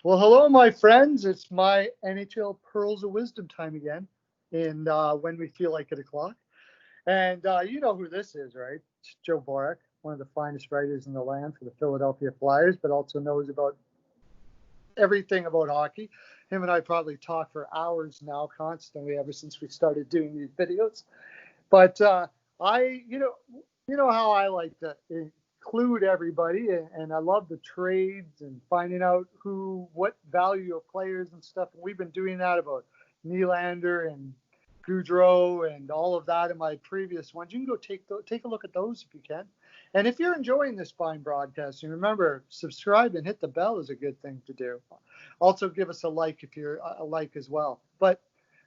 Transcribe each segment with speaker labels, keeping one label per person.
Speaker 1: Well, hello, my friends. It's my NHL Pearls of Wisdom time again, and when we feel like 8 o'clock. And you know who this is, right? It's Joe Borek, one of the finest writers in the land for the Philadelphia Flyers, but also knows about everything about hockey. Him and I probably talk for hours now, constantly, ever since we started doing these videos. But I, you know how I like to include everybody, and I love the trades and finding out what value of players and stuff. And we've been doing that about Nylander and Goudreau and all of that in my previous ones. You can go take a look at those if you can. And if you're enjoying this fine broadcasting, remember subscribe and hit the bell is a good thing to do. Also, give us a like if you're a like as well. But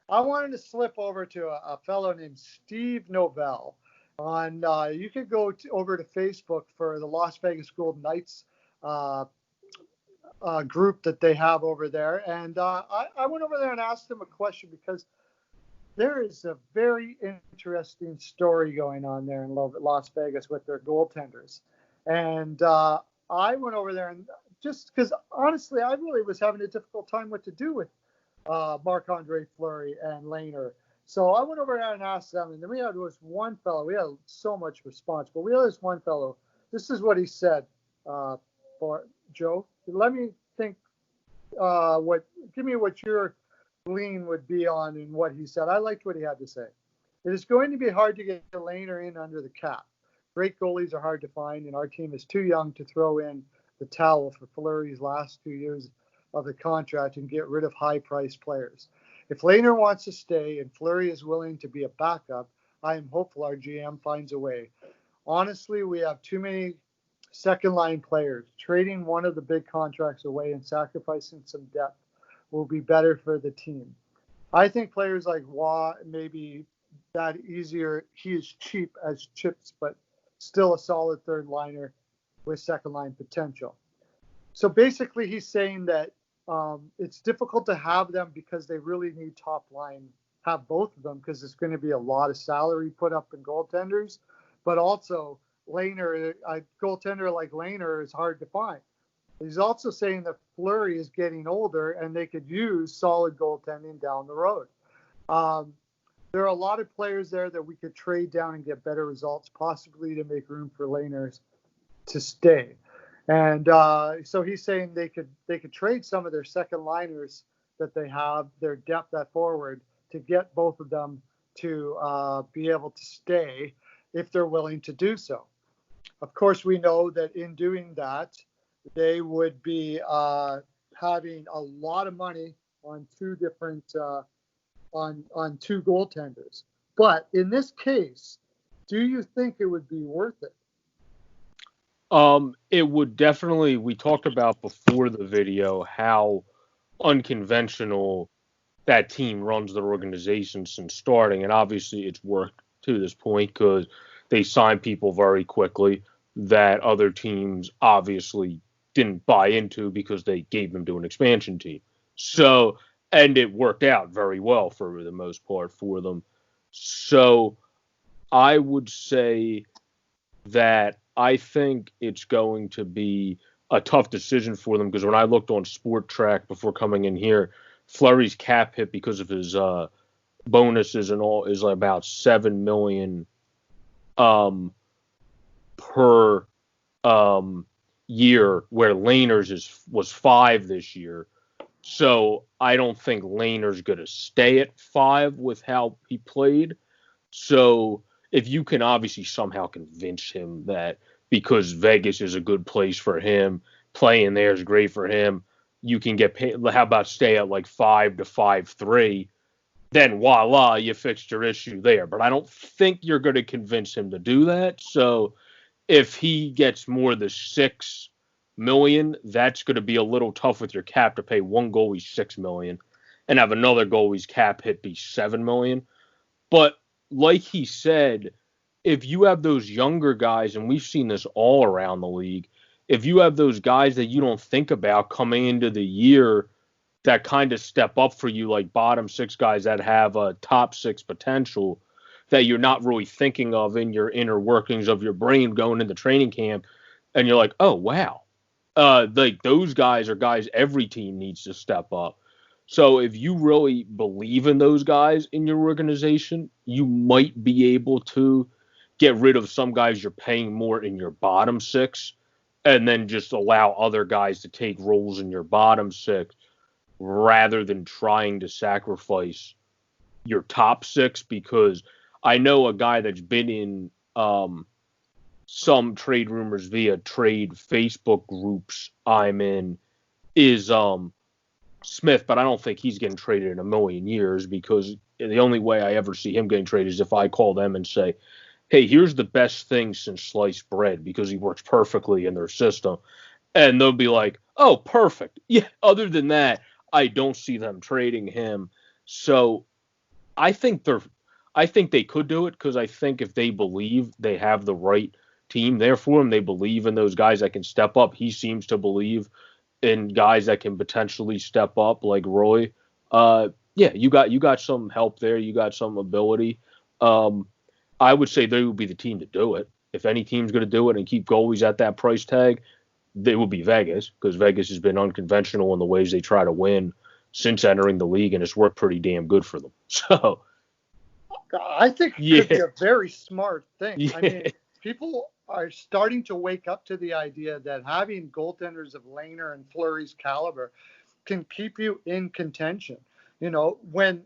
Speaker 1: I wanted to slip over to a fellow named Steve Novell. You could go over to Facebook for the Las Vegas Golden Knights uh, group that they have over there, and I went over there and asked him a question because there is a very interesting story going on there in Las Vegas with their goaltenders, and I went over there and just because honestly, I really was having a difficult time what to do with Marc-Andre Fleury and Lehner. So I went over there and asked them, and then we had this one fellow. We had so much response, but we had this one fellow. This is what he said. For Joe, let me think. Give me what your lean would be on and what he said. I liked what he had to say. It is going to be hard to get Lehner in under the cap. Great goalies are hard to find, and our team is too young to throw in the towel for Fleury's last 2 years of the contract and get rid of high-priced players. If Lehner wants to stay and Fleury is willing to be a backup, I am hopeful our GM finds a way. Honestly, we have too many second-line players. Trading one of the big contracts away and sacrificing some depth will be better for the team. I think players like Waugh may be that easier. He is cheap as chips, but still a solid third liner with second-line potential. So basically, he's saying that it's difficult to have them because they really need top line, have both of them because it's going to be a lot of salary put up in goaltenders. But also, Lehner, a goaltender like Lehner is hard to find. He's also saying that Fleury is getting older and they could use solid goaltending down the road. There are a lot of players there that we could trade down and get better results, possibly to make room for Lehner to stay. And so he's saying they could trade some of their second liners that they have, their depth at forward, to get both of them to be able to stay if they're willing to do so. Of course, we know that in doing that, they would be having a lot of money on two different on two goaltenders. But in this case, do you think it would be worth it?
Speaker 2: It would definitely, we talked about before the video how unconventional that team runs their organization since starting. And obviously it's worked to this point because they sign people very quickly that other teams obviously didn't buy into because they gave them to an expansion team. So, and it worked out very well for the most part for them. So I would say that I think it's going to be a tough decision for them because when I looked on Sport Track before coming in here, Fleury's cap hit because of his bonuses and all is like about $7 million per year, where Lehner's was $5 this year. So I don't think Lehner's going to stay at $5 with how he played. So if you can obviously somehow convince him that because Vegas is a good place for him, playing there is great for him, you can get paid. How about stay at like 5 to 5.3? Then voila, you fixed your issue there. But I don't think you're going to convince him to do that. So if he gets more than $6 million, that's going to be a little tough with your cap to pay one goalie $6 million and have another goalie's cap hit be $7 million. But like he said, if you have those younger guys, and we've seen this all around the league, if you have those guys that you don't think about coming into the year that kind of step up for you, like bottom six guys that have a top six potential that you're not really thinking of in your inner workings of your brain going into training camp, and you're like, oh, wow, Like those guys are guys every team needs to step up. So if you really believe in those guys in your organization, you might be able to get rid of some guys you're paying more in your bottom six and then just allow other guys to take roles in your bottom six rather than trying to sacrifice your top six, because I know a guy that's been in some trade rumors via trade Facebook groups I'm in is Smith, but I don't think he's getting traded in a million years, because the only way I ever see him getting traded is if I call them and say, hey, here's the best thing since sliced bread, because he works perfectly in their system. And they'll be like, oh, perfect. Yeah, other than that, I don't see them trading him. So I think they could do it, because I think if they believe they have the right team there for him, they believe in those guys that can step up. He seems to believe in guys that can potentially step up, like Roy. Yeah, you got some help there. You got some ability. I would say they would be the team to do it. If any team's going to do it and keep goalies at that price tag, they would be Vegas, because Vegas has been unconventional in the ways they try to win since entering the league, and it's worked pretty damn good for them. So
Speaker 1: I think it could be a very smart thing.
Speaker 2: Yeah.
Speaker 1: I mean, people are starting to wake up to the idea that having goaltenders of Lehner and Fleury's caliber can keep you in contention. You know, when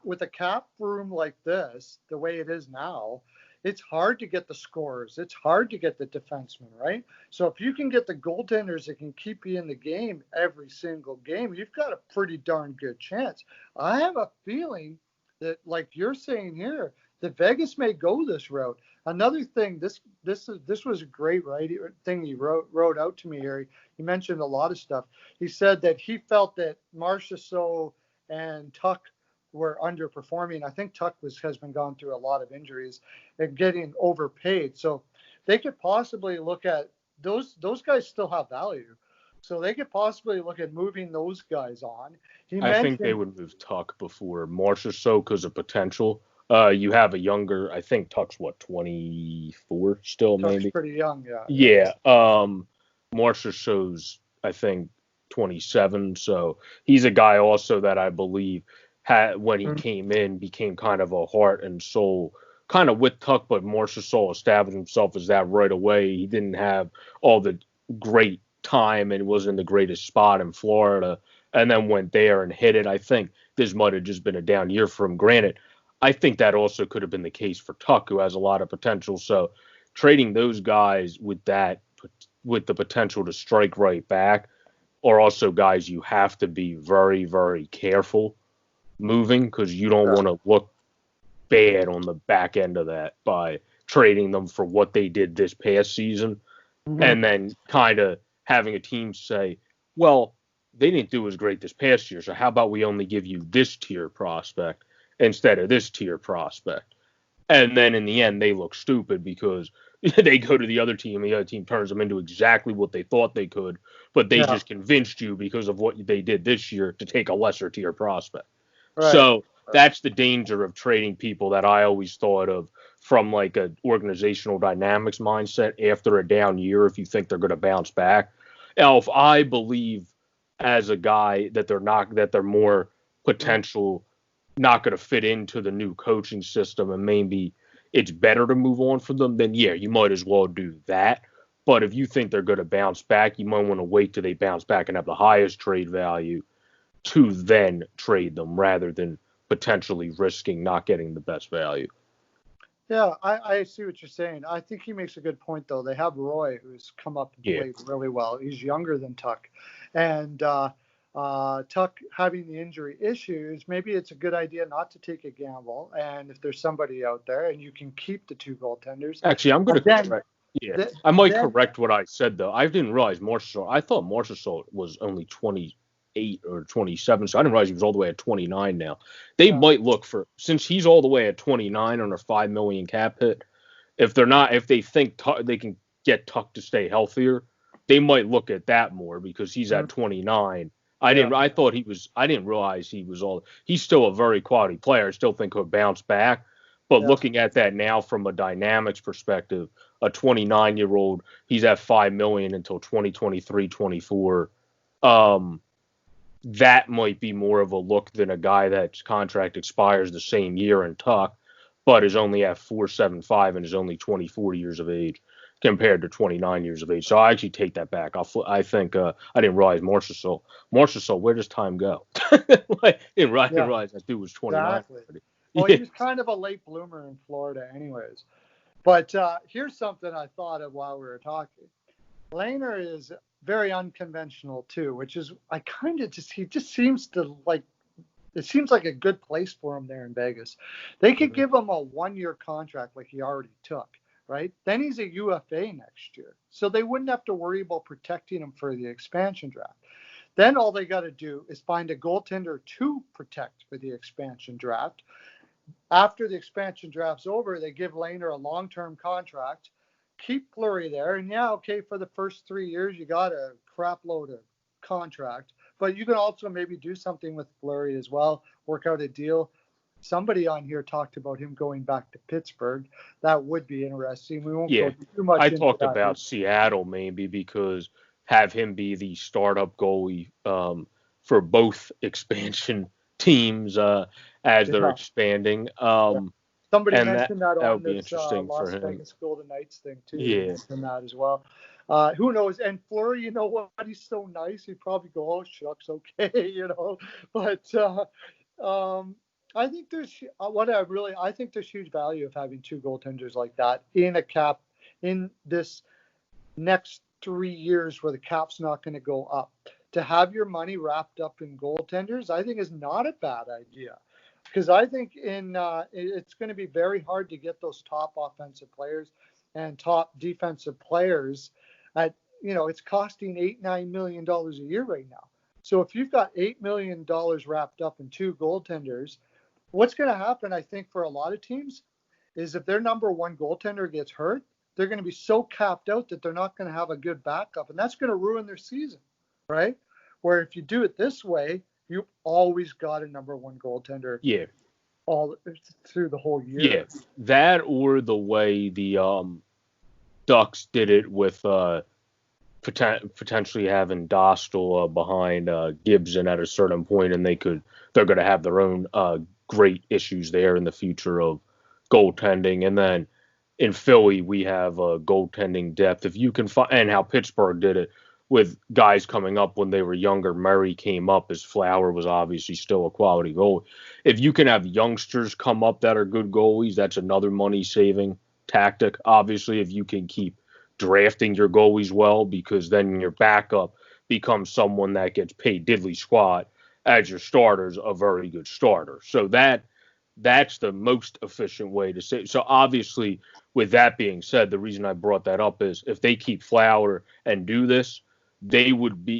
Speaker 1: with a cap room like this, the way it is now, it's hard to get the scorers. It's hard to get the defensemen, right? So if you can get the goaltenders that can keep you in the game every single game, you've got a pretty darn good chance. I have a feeling that, like you're saying here, that Vegas may go this route. Another thing, this was a great thing he wrote out to me here. He mentioned a lot of stuff. He said that he felt that Marchessault and Tuch were underperforming. I think Tuch has been going through a lot of injuries and getting overpaid. So they could possibly look at those guys still have value. So they could possibly look at moving those guys on.
Speaker 2: I think they would move Tuch before Marchessault because of potential. You have a younger, I think Tuch's 24 still,
Speaker 1: Tuch's
Speaker 2: maybe.
Speaker 1: pretty young, yeah.
Speaker 2: Yeah. Marchessault's, I think, 27. So he's a guy also that I believe when he came in, became kind of a heart and soul, kind of with Tuch, but Marchessault established himself as that right away. He didn't have all the great time and was in the greatest spot in Florida, and then went there and hit it. I think this might have just been a down year for him. Granted, I think that also could have been the case for Tuch, who has a lot of potential. So trading those guys with the potential to strike right back are also guys you have to be very, very careful moving, because you don't want to look bad on the back end of that by trading them for what they did this past season, and then kind of having a team say, well, they didn't do as great this past year, so how about we only give you this tier prospect instead of this tier prospect? And then in the end, they look stupid because they go to the other team, and the other team turns them into exactly what they thought they could, but they just convinced you because of what they did this year to take a lesser tier prospect. Right. So that's the danger of trading people that I always thought of from like an organizational dynamics mindset after a down year, if you think they're going to bounce back. Now, if I believe as a guy that they're more potential, not going to fit into the new coaching system, and maybe it's better to move on for them, then yeah, you might as well do that. But if you think they're going to bounce back, you might want to wait till they bounce back and have the highest trade value to then trade them, rather than potentially risking not getting the best value.
Speaker 1: Yeah, I see what you're saying. I think he makes a good point, though. They have Roy, who's come up and played really well. He's younger than Tuch. And Tuch having the injury issues, maybe it's a good idea not to take a gamble. And if there's somebody out there and you can keep the two goaltenders.
Speaker 2: Actually, I'm going to correct. Yeah, I might correct what I said, though. I didn't realize Marchessault. I thought Marchessault was only 28 or 27, so I didn't realize he was all the way at 29 now. They might look for, since he's all the way at 29 on a $5 million cap hit, if they think they can get Tuch to stay healthier, they might look at that more, because he's at 29. I didn't realize he's still a very quality player. I still think he'll bounce back. But looking at that now from a dynamics perspective, a 29-year-old. He's at $5 million until 2023, 24. That might be more of a look than a guy that's contract expires the same year in Tuck, but is only at 4.75 and is only 24 years of age compared to 29 years of age. So I actually take that back. I think I didn't realize Marchessault, where does time go? I didn't realize that dude was 29.
Speaker 1: Exactly. Well, he was kind of a late bloomer in Florida anyways. But here's something I thought of while we were talking. Lehner is very unconventional too, which is he just seems to like, it seems like a good place for him there in Vegas. They could give him a 1-year contract like he already took, right? Then he's a UFA next year. So they wouldn't have to worry about protecting him for the expansion draft. Then all they got to do is find a goaltender to protect for the expansion draft. After the expansion draft's over, they give Lehner a long-term contract, keep Fleury there, and for the first 3 years, you got a crap load of contract, but you can also maybe do something with Fleury as well, work out a deal. Somebody on here talked about him going back to Pittsburgh. That would be interesting. We won't go too much into that.
Speaker 2: I talked about Seattle maybe because have him be the startup goalie for both expansion teams as they're expanding.
Speaker 1: Somebody mentioned that on
Speaker 2: would be
Speaker 1: this
Speaker 2: interesting
Speaker 1: Las
Speaker 2: for him.
Speaker 1: Vegas Golden Knights thing too.
Speaker 2: Yeah,
Speaker 1: mentioned that as well. Who knows? And Fleury, you know what? He's so nice. He'd probably go, "Oh shucks, okay," you know. But I think there's huge value of having two goaltenders like that in this next 3 years where the cap's not going to go up. To have your money wrapped up in goaltenders, I think is not a bad idea. Because I think it's going to be very hard to get those top offensive players and top defensive players at, it's costing $8-9 million a year right now. So if you've got $8 million wrapped up in two goaltenders, what's going to happen, I think, for a lot of teams is if their number one goaltender gets hurt, they're going to be so capped out that they're not going to have a good backup. And that's going to ruin their season, right? Where if you do it this way, you've always got a number one goaltender.
Speaker 2: Yeah.
Speaker 1: All through the whole year.
Speaker 2: Yeah. That or the way the Ducks did it with potentially having Dostal behind Gibson at a certain point, and they're going to have their own great issues there in the future of goaltending. And then in Philly, we have goaltending depth. If you can find, and how Pittsburgh did it with guys coming up when they were younger. Murray came up as Flower was obviously still a quality goalie. If you can have youngsters come up that are good goalies, that's another money-saving tactic. Obviously, if you can keep drafting your goalies well, because then your backup becomes someone that gets paid diddly squat as your starter's a very good starter. So that's the most efficient way to say. So obviously, with that being said, the reason I brought that up is if they keep Flower and do this,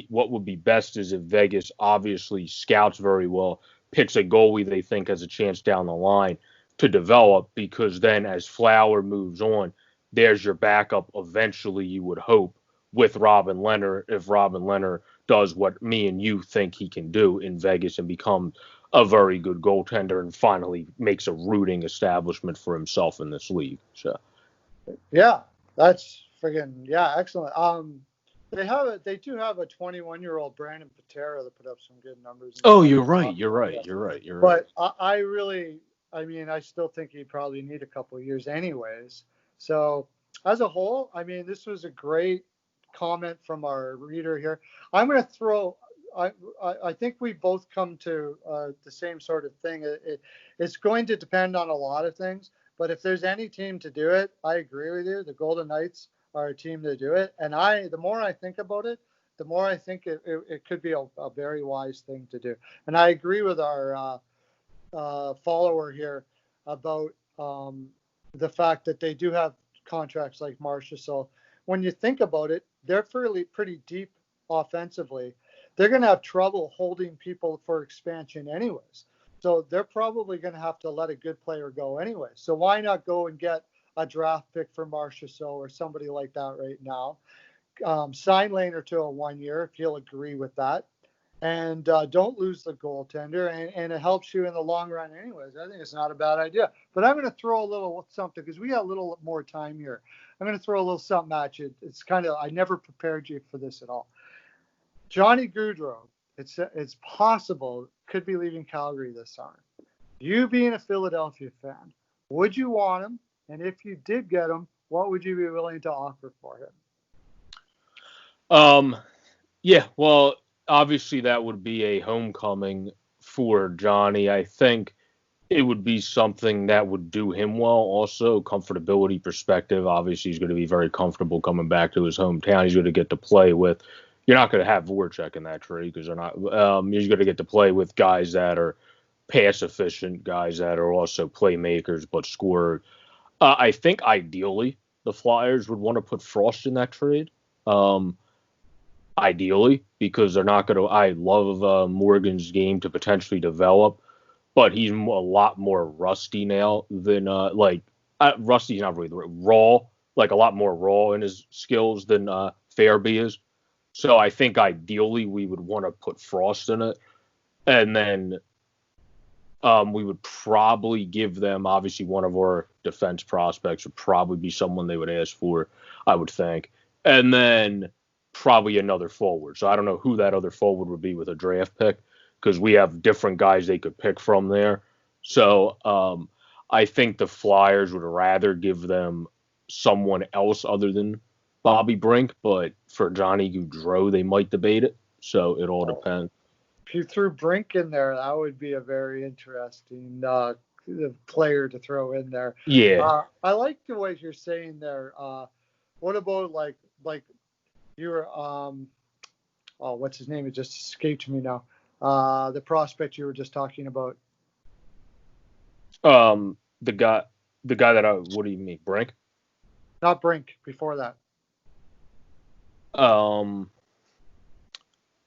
Speaker 2: what would be best is if Vegas obviously scouts very well, picks a goalie they think has a chance down the line to develop, because then as Flower moves on, there's your backup eventually, you would hope, with Robin Lehner, if Robin Lehner does what me and you think he can do in Vegas and become a very good goaltender and finally makes a rooting establishment for himself in this league. So
Speaker 1: yeah, that's excellent. They do have a 21-year-old Brandon Patera that put up some good numbers.
Speaker 2: Oh, you're right.
Speaker 1: But I still think he'd probably need a couple of years anyways. So as a whole, this was a great comment from our reader here. I'm going to throw, I think we both come to the same sort of thing. It's going to depend on a lot of things, but if there's any team to do it, I agree with you. The Golden Knights are a team to do it. And the more I think about it, the more I think it could be a very wise thing to do. And I agree with our follower here about the fact that they do have contracts like Marchessault. When you think about it, they're pretty deep offensively. They're going to have trouble holding people for expansion anyways. So they're probably going to have to let a good player go anyway. So why not go and get a draft pick for Marchessault or somebody like that right now? Sign Lehner to a 1 year if you'll agree with that. And don't lose the goaltender, and it helps you in the long run anyways. I think it's not a bad idea. But I'm going to throw a little something because we got a little more time here. I'm going to throw a little something at you. It's kind of, I never prepared you for this at all. Johnny Gaudreau, it's possible, could be leaving Calgary this summer. You being a Philadelphia fan, would you want him? And if you did get him, what would you be willing to offer for him?
Speaker 2: Yeah, well, obviously that would be a homecoming for Johnny. I think it would be something that would do him well. Also, comfortability perspective. Obviously, he's going to be very comfortable coming back to his hometown. He's going to get to play with. You're not going to have Voracek in that trade because they're not. He's going to get to play with guys that are pass efficient, guys that are also playmakers but score. I think ideally the Flyers would want to put Frost in that trade. Ideally, because they're not going to. I love Morgan's game to potentially develop, but he's a lot more rusty now than rusty's not really the word, raw, like a lot more raw in his skills than Farabee is. So I think ideally we would want to put Frost in it, and then we would probably give them, obviously one of our defense prospects would probably be someone they would ask for, I would think, and then probably another forward. So I don't know who that other forward would be with a draft pick, because we have different guys they could pick from there. So I think the Flyers would rather give them someone else other than Bobby Brink, but for Johnny Gaudreau, they might debate it. So it all depends.
Speaker 1: If you threw Brink in there, that would be a very interesting player to throw in there.
Speaker 2: Yeah.
Speaker 1: I like the way you're saying there. What about like you were what's his name? It just escaped me now. The prospect you were just talking about.
Speaker 2: The guy that what do you mean, Brink?
Speaker 1: Not Brink. Before that.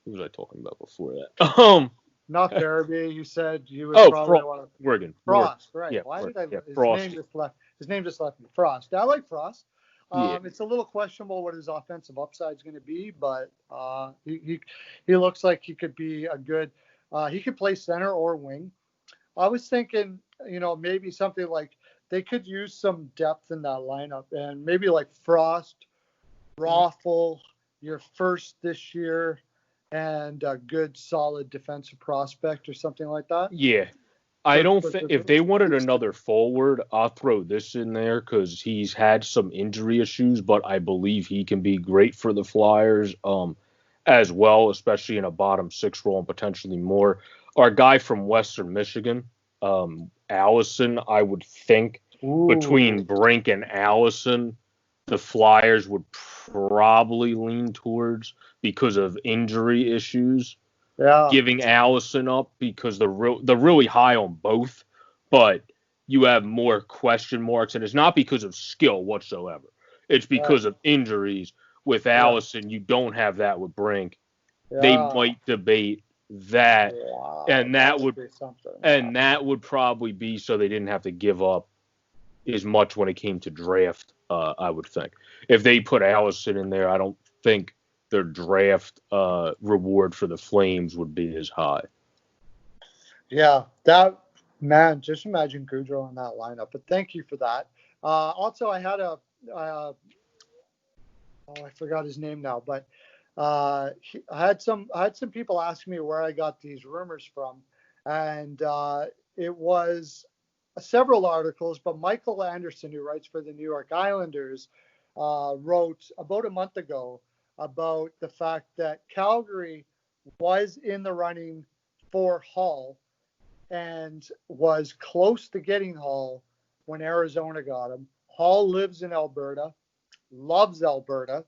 Speaker 2: Who was I talking about before that?
Speaker 1: Not Farabee. You said you would probably want to.
Speaker 2: Morgan.
Speaker 1: Frost, right?
Speaker 2: Yeah,
Speaker 1: Why did I?
Speaker 2: Yeah,
Speaker 1: his
Speaker 2: Frost.
Speaker 1: name just left me. Frost. I like Frost.
Speaker 2: Yeah.
Speaker 1: It's a little questionable what his offensive upside is going to be, but he looks like he could be a good. He could play center or wing. I was thinking, maybe something like they could use some depth in that lineup, and maybe like Frost, Raffle, your first this year, and a good solid defensive prospect or something like that.
Speaker 2: Yeah. I don't think if they wanted another forward, I'll throw this in there because he's had some injury issues, but I believe he can be great for the Flyers as well, especially in a bottom six role and potentially more. Our guy from Western Michigan, Allison, I would think between Brink and Allison, the Flyers would probably lean towards because of injury issues.
Speaker 1: Yeah.
Speaker 2: Giving Allison up because they're really high on both, but you have more question marks, and it's not because of skill whatsoever. It's because of injuries. With Allison, you don't have that with Brink.
Speaker 1: Yeah.
Speaker 2: They might debate that, and that would
Speaker 1: be something.
Speaker 2: And that would probably be so they didn't have to give up as much when it came to draft. I would think if they put Allison in there, I don't think their draft reward for the Flames would be as high.
Speaker 1: Yeah, just imagine Gaudreau in that lineup. But thank you for that. Also, I had I forgot his name now, but I had some people asking me where I got these rumors from, and it was several articles. But Michael Anderson, who writes for the New York Islanders, wrote about a month ago about the fact that Calgary was in the running for Hall and was close to getting Hall when Arizona got him. Hall lives in Alberta, loves Alberta,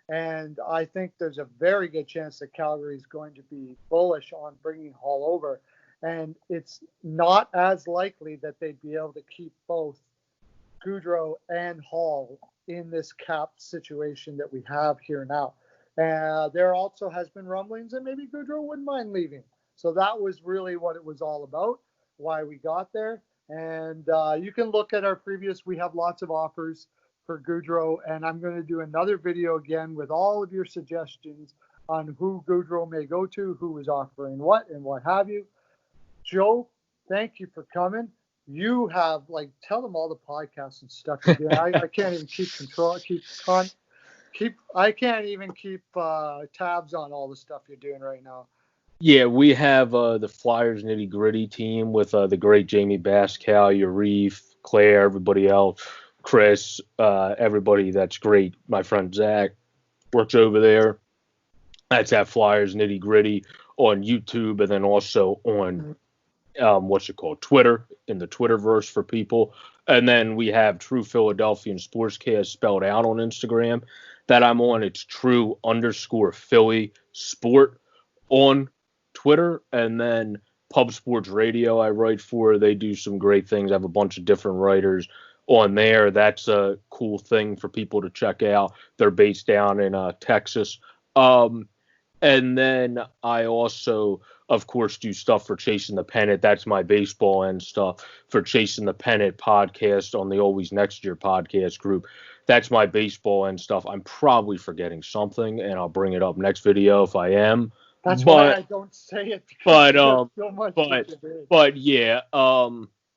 Speaker 1: and I think there's a very good chance that Calgary is going to be bullish on bringing Hall over. And it's not as likely that they'd be able to keep both Gaudreau and Hall in this cap situation that we have here now. There also has been rumblings that maybe Gaudreau wouldn't mind leaving. So that was really what it was all about, why we got there. And you can look at our previous, we have lots of offers for Gaudreau, and I'm going to do another video again with all of your suggestions on who Gaudreau may go to, who is offering what, and what have you. Joe, thank you for coming. you have, like, tell them all the podcasts and stuff you're doing. I can't even keep control, I can't even keep tabs on all the stuff you're doing right now.
Speaker 2: Yeah, we have the Flyers Nitty Gritty team with the great Jamie Bascal, Yarif, Claire, everybody else, Chris, everybody that's great. My friend Zach works over there. That's at Flyers Nitty Gritty on YouTube, and then also on Twitter, in the Twitterverse for people. And then we have True Philadelphian Sportscast spelled out on Instagram that I'm on. It's True_Philly Sport on Twitter. And then Pub Sports Radio I write for. They do some great things. I have a bunch of different writers on there. That's a cool thing for people to check out. They're based down in Texas. And then I also, of course, do stuff for Chasing the Pennant. That's my baseball and stuff for Chasing the Pennant podcast on the Always Next Year podcast group. That's my baseball and stuff. I'm probably forgetting something, and I'll bring it up next video if I am.
Speaker 1: That's why I don't say it.
Speaker 2: But
Speaker 1: so much
Speaker 2: but yeah,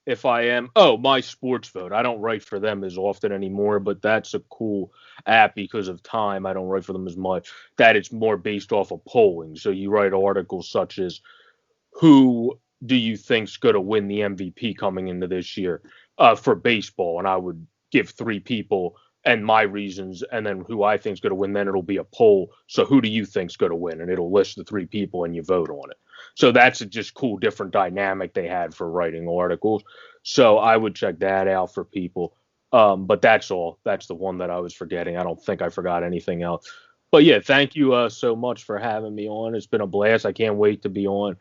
Speaker 2: if I am, my sports vote. I don't write for them as often anymore, but that's a cool app because of time. I don't write for them as much. That it's more based off of polling. So you write articles such as, who do you think's going to win the MVP coming into this year for baseball? And I would give 3 people and my reasons, and then who I think's going to win. Then it'll be a poll. So who do you think's going to win? And it'll list the 3 people and you vote on it. So that's a just cool, different dynamic they had for writing articles. So I would check that out for people. But that's all. That's the one that I was forgetting. I don't think I forgot anything else. But yeah, thank you so much for having me on. It's been a blast. I can't wait to be on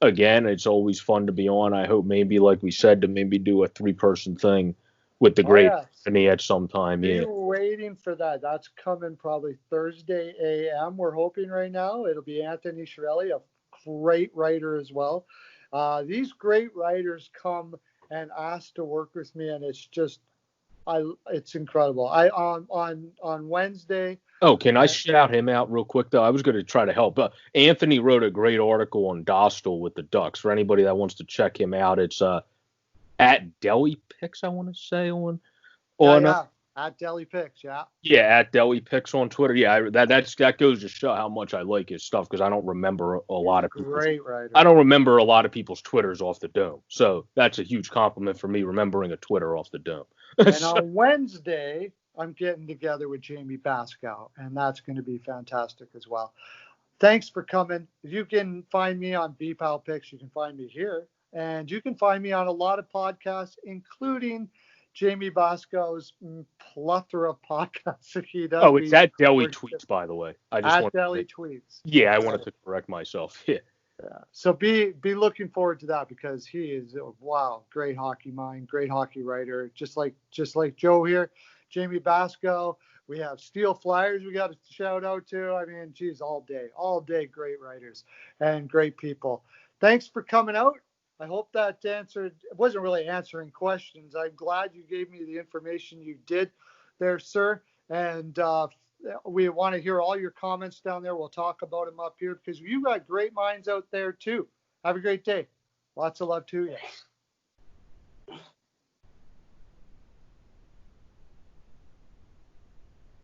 Speaker 2: again. It's always fun to be on. I hope maybe, like we said, to maybe do a 3-person thing with the great Anthony at some time.
Speaker 1: Be waiting for that. That's coming probably Thursday a.m. We're hoping right now. It'll be Anthony Shirelli, a great writer as well. These great writers come and ask to work with me, and it's just, it's incredible. On Wednesday.
Speaker 2: Oh, can I shout him out real quick, though? I was going to try to help. Anthony wrote a great article on Dostal with the Ducks. For anybody that wants to check him out, it's at Deli Picks, I want to say,
Speaker 1: at Deli Picks,
Speaker 2: at Deli Picks on Twitter. That goes to show how much I like his stuff, because I don't remember a lot of people.
Speaker 1: Great writer.
Speaker 2: I don't remember a lot of people's Twitters off the dome, so that's a huge compliment for me, remembering a Twitter off the dome.
Speaker 1: And on Wednesday, I'm getting together with Jamie Bascal, and that's going to be fantastic as well. Thanks for coming. You can find me on BPAL Picks. You can find me here, and you can find me on a lot of podcasts, including Jamie Bascal's plethora of podcasts that he does.
Speaker 2: Oh, it's at Deli Tweets, by the way.
Speaker 1: Deli Tweets.
Speaker 2: Yeah, I wanted to correct myself. Yeah.
Speaker 1: So be looking forward to that, because he is great hockey mind, great hockey writer, just like Joe here. Jamie Bascal. We have Steel Flyers we got to shout out to. I mean, geez, all day great writers and great people. Thanks for coming out. I hope that answered. It wasn't really answering questions. I'm glad you gave me the information you did there, sir. And we want to hear all your comments down there. We'll talk about them up here, because you got great minds out there too. Have a great day. Lots of love to you.